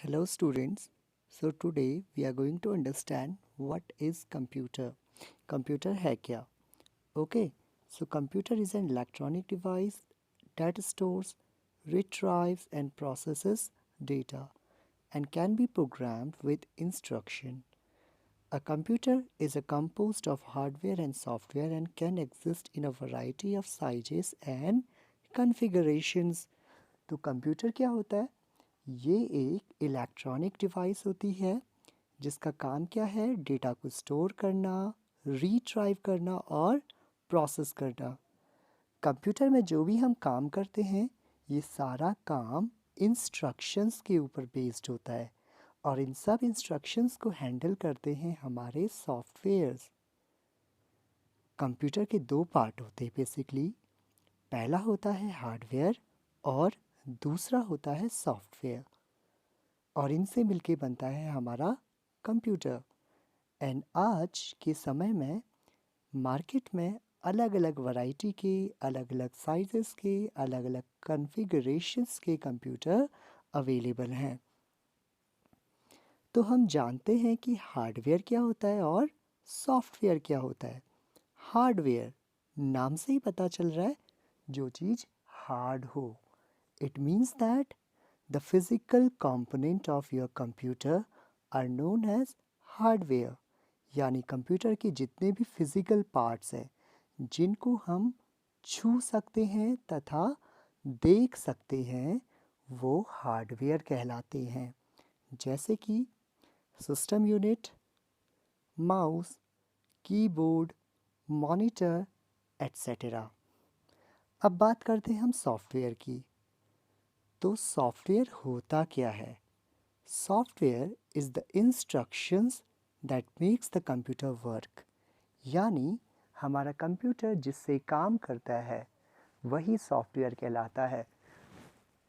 Hello students. So today we are going to understand what is computer. Computer है क्या? Okay. So computer is an electronic device that stores, retrieves and processes data and can be programmed with instruction. A computer is a composed of hardware and software and can exist in a variety of sizes and configurations. तो computer क्या होता है? ये एक electronic device होती है जिसका काम क्या है, डेटा को स्टोर करना, रिट्राइव करना और प्रोसेस करना। कंप्यूटर में जो भी हम काम करते हैं ये सारा काम इंस्ट्रक्शंस के ऊपर बेस्ड होता है और इन सब इंस्ट्रक्शंस को हैंडल करते हैं हमारे सॉफ्टवेयर्स। कंप्यूटर के दो पार्ट होते हैं बेसिकली। पहला होता है हार्डवेयर और दूसरा होता है सॉफ्टवेयर और इनसे मिलके बनता है हमारा कंप्यूटर। एंड आज के समय में मार्केट में अलग अलग वैरायटी के, अलग अलग साइजेस के, अलग अलग कॉन्फ़िगरेशंस के कंप्यूटर अवेलेबल हैं। तो हम जानते हैं कि हार्डवेयर क्या होता है और सॉफ्टवेयर क्या होता है। हार्डवेयर नाम से ही पता चल रहा है, जो चीज़ हार्ड हो। It means that the physical component of your computer are known as hardware। यानी कंप्यूटर के जितने भी फिजिकल पार्ट्स हैं जिनको हम छू सकते हैं तथा देख सकते हैं वो हार्डवेयर कहलाते हैं। जैसे कि system unit, mouse, keyboard, monitor etcetera. अब बात करते हैं हम सॉफ्टवेयर की। तो सॉफ्टवेयर होता क्या है? Software is the instructions that makes the computer work. यानी हमारा कंप्यूटर जिससे काम करता है वही सॉफ्टवेयर कहलाता है।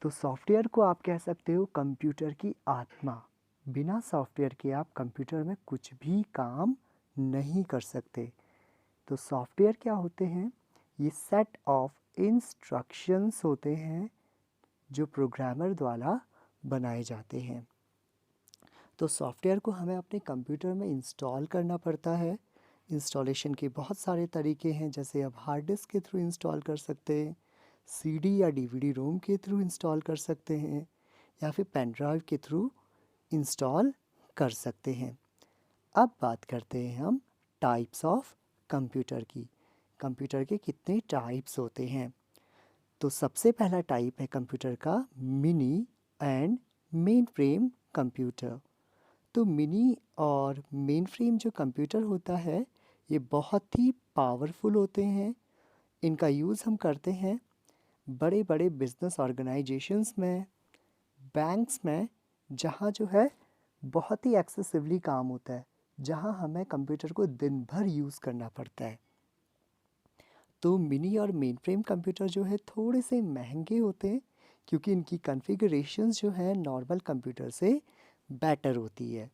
तो सॉफ्टवेयर को आप कह सकते हो कंप्यूटर की आत्मा। बिना सॉफ्टवेयर के आप कंप्यूटर में कुछ भी काम नहीं कर सकते। तो सॉफ्टवेयर क्या होते हैं? ये सेट ऑफ इंस्ट्रक्शंस होते हैं जो प्रोग्रामर द्वारा बनाए जाते हैं। तो सॉफ्टवेयर को हमें अपने कंप्यूटर में इंस्टॉल करना पड़ता है। इंस्टॉलेशन के बहुत सारे तरीके हैं, जैसे आप हार्ड डिस्क के थ्रू इंस्टॉल कर सकते हैं, सीडी या डीवीडी रोम के थ्रू इंस्टॉल कर सकते हैं या फिर पेन ड्राइव के थ्रू इंस्टॉल कर सकते हैं। अब बात करते हैं हम टाइप्स ऑफ कंप्यूटर की। कंप्यूटर के कितने टाइप्स होते हैं? तो सबसे पहला टाइप है कंप्यूटर का mini and main frame computer. तो मिनी और मेन फ्रेम जो कंप्यूटर होता है ये बहुत ही पावरफुल होते हैं। इनका यूज़ हम करते हैं बड़े बड़े बिजनेस ऑर्गेनाइजेशंस में, बैंक्स में, जहाँ जो है बहुत ही एक्सेसिवली काम होता है, जहाँ हमें कंप्यूटर को दिन भर यूज़ करना पड़ता है। तो मिनी और मेन फ्रेम कंप्यूटर जो है थोड़े से महंगे होते हैं क्योंकि इनकी कॉन्फ़िगरेशंस जो है नॉर्मल कंप्यूटर से बेटर होती है।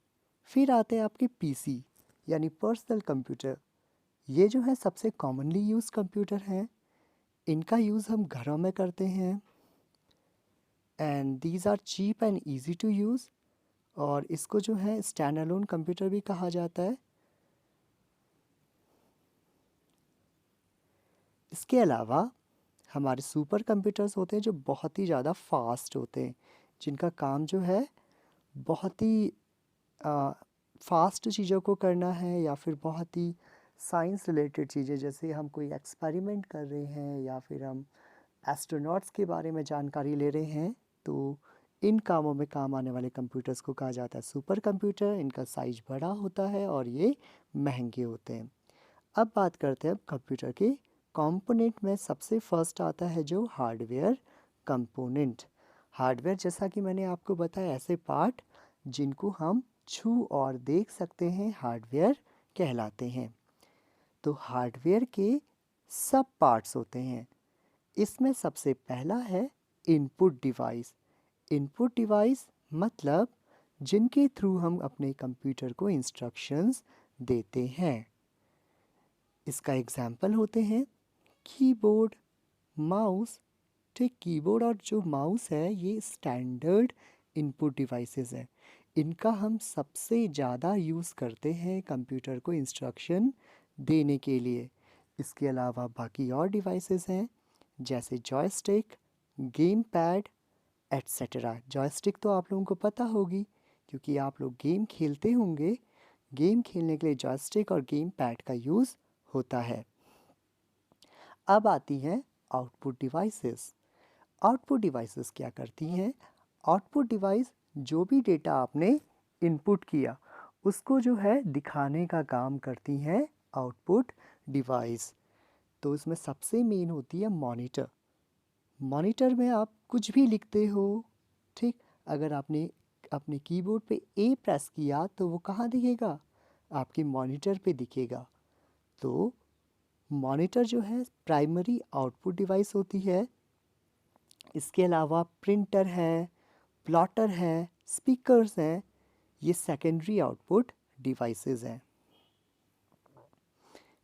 फिर आते हैं आपके पीसी यानी पर्सनल कंप्यूटर। ये जो है सबसे कॉमनली यूज़ कंप्यूटर हैं। इनका यूज़ हम घरों में करते हैं and these are cheap and easy to use. और इसको जो है स्टैंड अलोन कंप्यूटर भी कहा जाता है। इसके अलावा हमारे सुपर कंप्यूटर्स होते हैं जो बहुत ही ज़्यादा फास्ट होते हैं, जिनका काम जो है बहुत ही फास्ट चीज़ों को करना है या फिर बहुत ही साइंस रिलेटेड चीज़ें, जैसे हम कोई एक्सपेरिमेंट कर रहे हैं या फिर हम एस्ट्रोनॉट्स के बारे में जानकारी ले रहे हैं, तो इन कामों में काम आने वाले कंप्यूटर्स को कहा जाता है सुपर कंप्यूटर। इनका साइज बड़ा होता है और ये महंगे होते हैं। अब बात करते हैं कंप्यूटर के कंपोनेंट में। सबसे फर्स्ट आता है जो हार्डवेयर कंपोनेंट। हार्डवेयर जैसा कि मैंने आपको बताया, ऐसे पार्ट जिनको हम छू और देख सकते हैं हार्डवेयर कहलाते हैं। तो हार्डवेयर के सब पार्ट्स होते हैं। इसमें सबसे पहला है इनपुट डिवाइस। इनपुट डिवाइस मतलब जिनके थ्रू हम अपने कंप्यूटर को इंस्ट्रक्शंस देते हैं। इसका एग्जाम्पल होते हैं कीबोर्ड, माउस। ठीक, कीबोर्ड और जो माउस है ये स्टैंडर्ड इनपुट डिवाइसेस हैं। इनका हम सबसे ज़्यादा यूज़ करते हैं कंप्यूटर को इंस्ट्रक्शन देने के लिए। इसके अलावा बाकी और डिवाइसेस हैं जैसे joystick, game pad etcetera. Joystick तो आप लोगों को पता होगी क्योंकि आप लोग गेम खेलते होंगे। गेम खेलने के लिए जॉयस्टिक और गेम पैड का यूज़ होता है। अब आती हैं आउटपुट डिवाइसेस। आउटपुट डिवाइसेस क्या करती हैं? आउटपुट डिवाइस जो भी डेटा आपने इनपुट किया उसको जो है दिखाने का काम करती हैं आउटपुट डिवाइस। तो इसमें सबसे मेन होती है मॉनिटर। मॉनिटर में आप कुछ भी लिखते हो, ठीक, अगर आपने अपने कीबोर्ड पे ए प्रेस किया तो वो कहाँ दिखेगा? आपके मॉनिटर पे दिखेगा। तो मॉनिटर जो है प्राइमरी आउटपुट डिवाइस होती है। इसके अलावा प्रिंटर है, प्लॉटर है, स्पीकर्स हैं, ये सेकेंडरी आउटपुट डिवाइसेस हैं।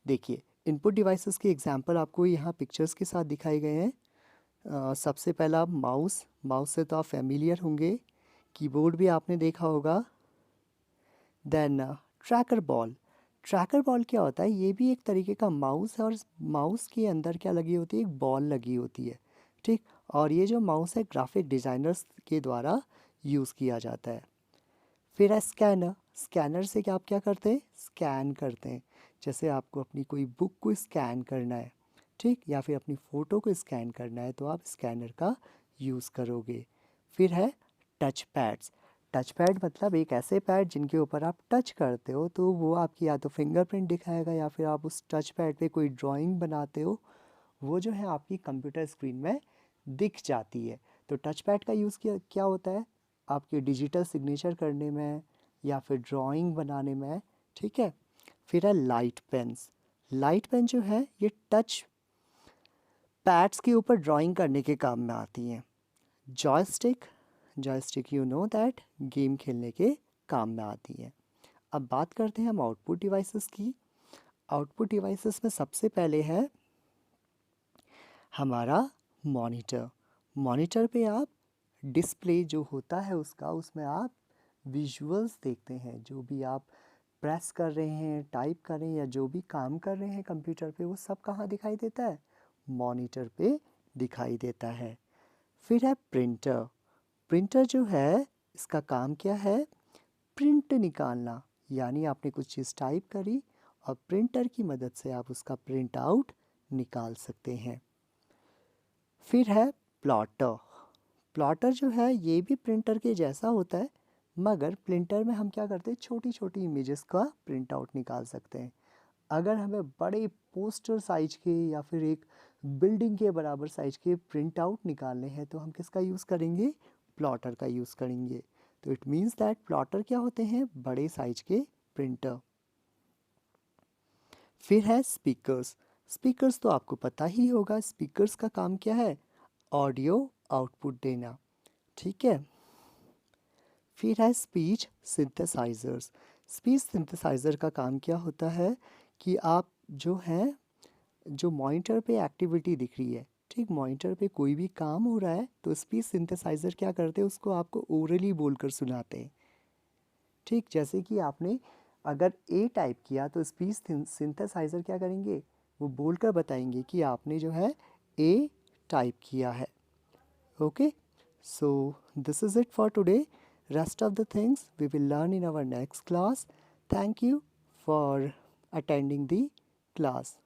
देखिए इनपुट डिवाइसेस के एग्जांपल आपको यहाँ पिक्चर्स के साथ दिखाए गए हैं। सबसे पहला माउस। माउस से तो आप फेमिलियर होंगे, कीबोर्ड भी आपने देखा होगा। Then tracker ball. Tracker ball क्या होता है? ये भी एक तरीके का माउस है और माउस के अंदर क्या लगी होती है? एक बॉल लगी होती है, ठीक। और ये जो माउस है ग्राफिक डिज़ाइनर्स के द्वारा यूज़ किया जाता है। फिर है स्कैनर। स्कैनर से क्या आप क्या करते हैं? स्कैन करते हैं। जैसे आपको अपनी कोई बुक को स्कैन करना है, ठीक, या फिर अपनी फ़ोटो को स्कैन करना है तो आप स्कैनर का यूज़ करोगे। फिर है टच पैड्स। टच पैड मतलब एक ऐसे पैड जिनके ऊपर आप टच करते हो तो वो आपकी या तो फिंगरप्रिंट दिखाएगा या फिर आप उस टच पैड पे कोई ड्राइंग बनाते हो, वो जो है आपकी कंप्यूटर स्क्रीन में दिख जाती है। तो टच पैड का यूज़ क्या होता है? आपके डिजिटल सिग्नेचर करने में या फिर ड्राइंग बनाने में, ठीक है। फिर है लाइट पेन्स। लाइट पेन जो है ये टच पैड्स के ऊपर ड्राइंग करने के काम में आती हैं। Joystick. Joystick you know that game खेलने के काम में आती है। अब बात करते हैं हम आउटपुट डिवाइसेस की। आउटपुट डिवाइसेस में सबसे पहले है हमारा मॉनिटर। मॉनिटर पे आप डिस्प्ले जो होता है उसका, उसमें आप विजुअल्स देखते हैं। जो भी आप प्रेस कर रहे हैं, टाइप कर रहे हैं या जो भी काम कर रहे हैं कंप्यूटर पे, वो सब कहाँ दिखाई देता है? मॉनिटर पे दिखाई देता है। फिर है प्रिंटर। प्रिंटर जो है इसका काम क्या है? प्रिंट निकालना। यानी आपने कुछ चीज़ टाइप करी और प्रिंटर की मदद से आप उसका प्रिंट आउट निकाल सकते हैं। फिर है प्लॉटर। प्लॉटर जो है ये भी प्रिंटर के जैसा होता है, मगर प्रिंटर में हम क्या करते हैं? छोटी छोटी इमेजेस का प्रिंट आउट निकाल सकते हैं। अगर हमें बड़े पोस्टर साइज के या फिर एक बिल्डिंग के बराबर साइज के प्रिंट आउट निकालने हैं तो हम किसका यूज़ करेंगे? प्लॉटर का यूज़ करेंगे। तो इट मीन्स दैट प्लॉटर क्या होते हैं? बड़े साइज के प्रिंटर। फिर है स्पीकर्स। स्पीकर्स तो आपको पता ही होगा, स्पीकर्स का काम क्या है? ऑडियो आउटपुट देना, ठीक है। फिर है स्पीच सिंथेसाइजर्स। स्पीच सिंथेसाइज़र का काम क्या होता है कि आप जो है, जो मॉनिटर पे एक्टिविटी दिख रही है, ठीक, मॉनिटर पे कोई भी काम हो रहा है तो स्पीच सिंथेसाइज़र क्या करते हैं? उसको आपको ओरली बोलकर सुनाते हैं, ठीक। जैसे कि आपने अगर ए टाइप किया तो स्पीच सिंथेसाइज़र क्या करेंगे? वो बोलकर बताएंगे कि आपने जो है ए टाइप किया है। Okay, so this is it for today. Rest of the things we will learn in our next class. Thank you for attending the class.